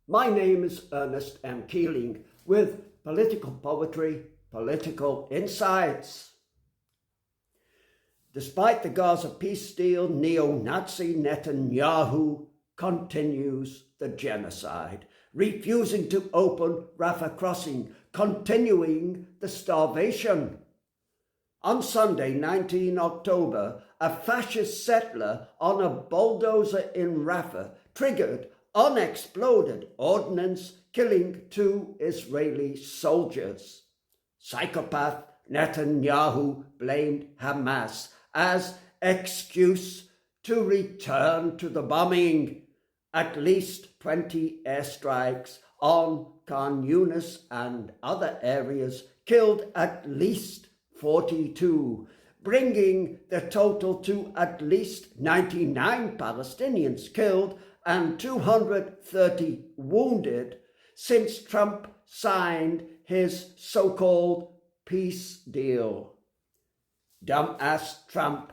My name is Ernest M. Keeling with Political Poetry, Political Insights. Despite the Gaza Peace Deal, neo-Nazi Netanyahu continues the genocide, refusing to open Rafah crossing, continuing the starvation. On Sunday, 19 October, a fascist settler on a bulldozer in Rafah triggered unexploded ordnance, killing 2 Israeli soldiers. Psychopath Netanyahu blamed Hamas as excuse to return to the bombing. At least 20 airstrikes on Khan Younis and other areas killed at least 42, bringing the total to at least 99 Palestinians killed and 230 wounded since Trump signed his so-called peace deal. Dumbass Trump,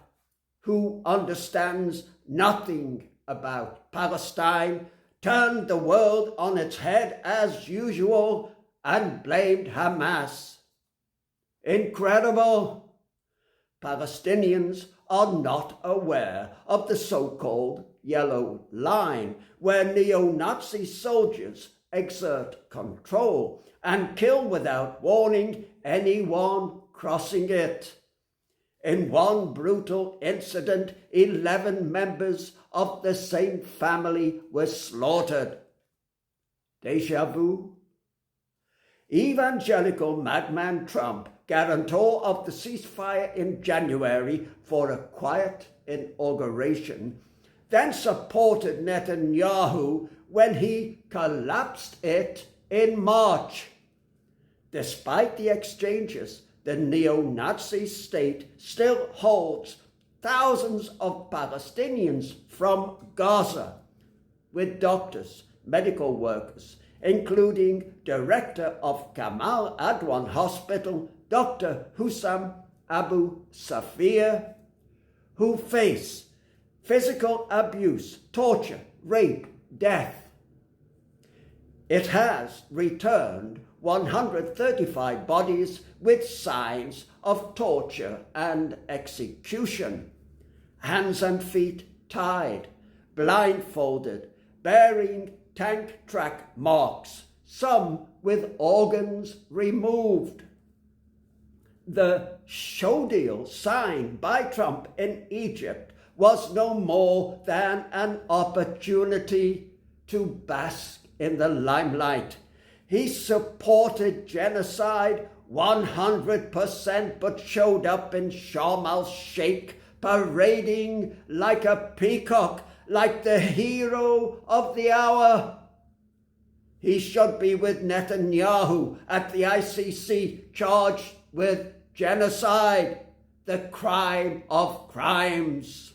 who understands nothing about Palestine, turned the world on its head as usual and blamed Hamas. Incredible! Palestinians are not aware of the so-called yellow line, where neo-Nazi soldiers exert control and kill without warning anyone crossing it. In one brutal incident, 11 members of the same family were slaughtered. Déjà vu? Evangelical Madman Trump, guarantor of the ceasefire in January for a quiet inauguration, then supported Netanyahu when he collapsed it in March. Despite the exchanges, the neo-Nazi state still holds thousands of Palestinians from Gaza, with doctors, medical workers, including Director of Kamal Adwan Hospital, Dr. Hussam Abu Safiya, who face physical abuse, torture, rape, death. It has returned 135 bodies with signs of torture and execution, hands and feet tied, blindfolded, bearing tank track marks, some with organs removed. The show deal signed by Trump in Egypt was no more than an opportunity to bask in the limelight. He supported genocide 100%, but showed up in Sharm El Sheikh parading like a peacock, like the hero of the hour. He should be with Netanyahu at the ICC, charged with genocide, the crime of crimes.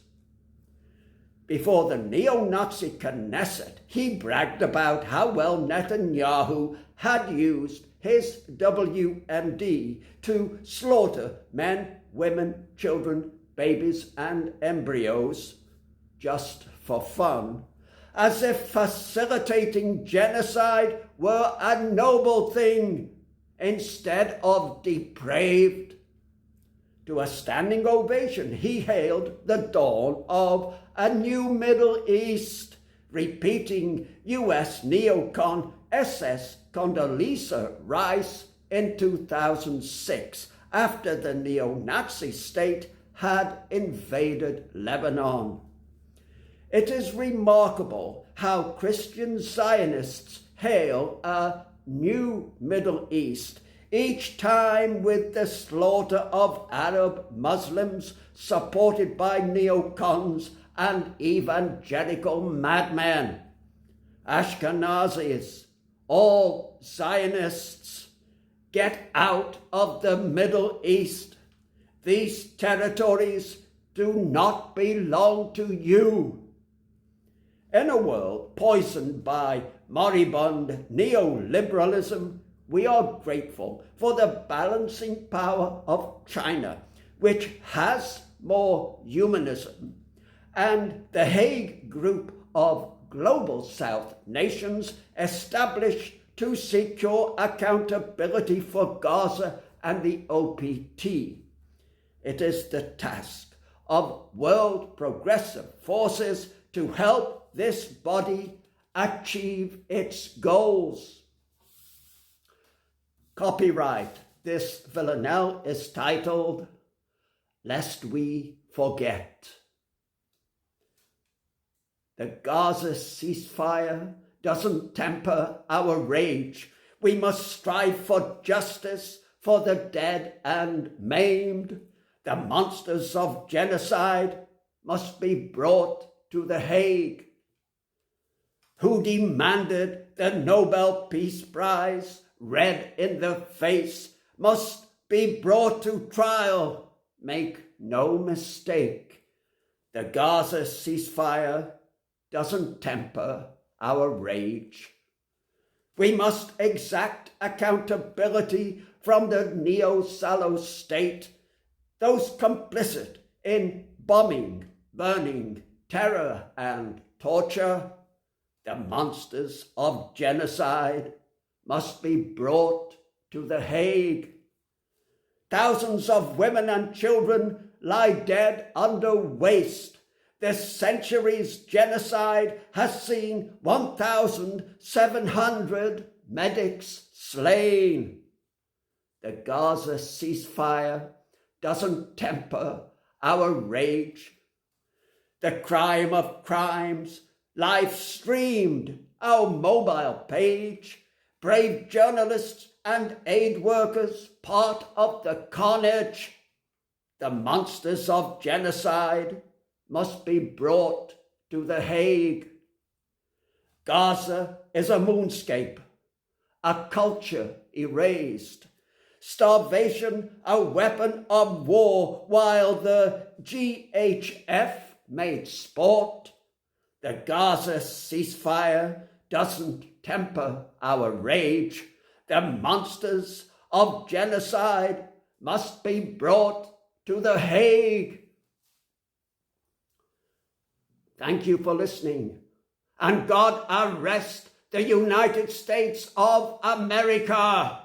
Before the neo-Nazi Knesset, he bragged about how well Netanyahu had used his WMD to slaughter men, women, children, babies, and embryos just for fun, as if facilitating genocide were a noble thing instead of depraved. To a standing ovation, he hailed the dawn of a new Middle East, repeating U.S. neocon SS Condoleezza Rice in 2006, after the neo-Nazi state had invaded Lebanon. It is remarkable how Christian Zionists hail a new Middle East, each time with the slaughter of Arab Muslims supported by neocons and evangelical madmen. Ashkenazis, all Zionists, get out of the Middle East. These territories do not belong to you. In a world poisoned by moribund neo-liberalism, we are grateful for the balancing power of China, which has more humanism, and the Hague Group of global South nations established to secure accountability for Gaza and the OPT. It is the task of world progressive forces to help this body achieve its goals. Copyright. This villanelle is titled, Lest We Forget. The Gaza ceasefire doesn't temper our rage. We must strive for justice for the dead and maimed. The monsters of genocide must be brought to The Hague. Who demanded the Nobel Peace Prize, red in the face, must be brought to trial. Make no mistake, the Gaza ceasefire doesn't temper our rage. We must exact accountability from the neo-Salo state, those complicit in bombing, burning, terror, and torture. The monsters of genocide must be brought to The Hague. Thousands of women and children lie dead under waste. This century's genocide has seen 1,700 medics slain. The Gaza ceasefire doesn't temper our rage. The crime of crimes live streamed our mobile page. Brave journalists and aid workers part of the carnage. The monsters of genocide must be brought to The Hague. Gaza is a moonscape, a culture erased. Starvation a weapon of war, while the GHF made sport. The Gaza ceasefire doesn't temper our rage. The monsters of genocide must be brought to The Hague. Thank you for listening, and God arrest the United States of America.